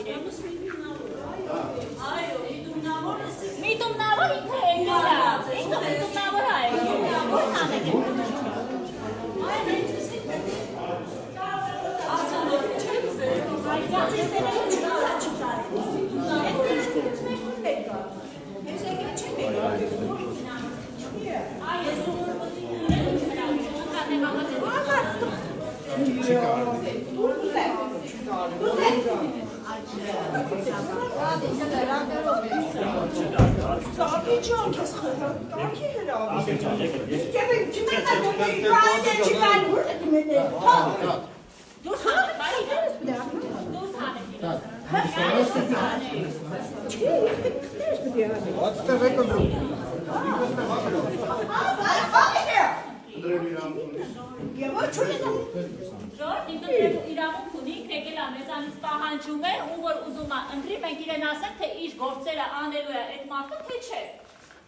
իրեն։ Միտումնավոր ինքը եկել է, ինքը միտումնավոր է եկել, ո՞ց անեք եք։ իրավունք ունի, եկել է մեզանից պահանջում է, ում որ ուզում է ընտրի, մենք իրեն ասենք, թե իր գործերը անելու է այդ մարդը, թե չէ։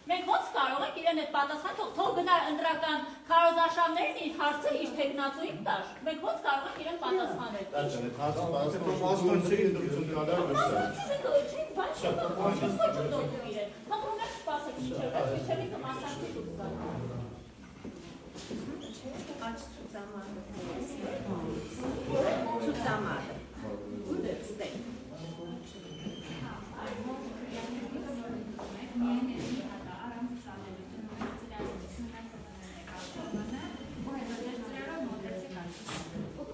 Մենք ոնց կարող ենք իրեն այդ պատասխան թող գնա ընտրական քարոզարշավներին իր հարցը իր թեկնածուին տար։ Մենք ոնց կարող ենք իրեն պատասխանել։ Ցուցամարտը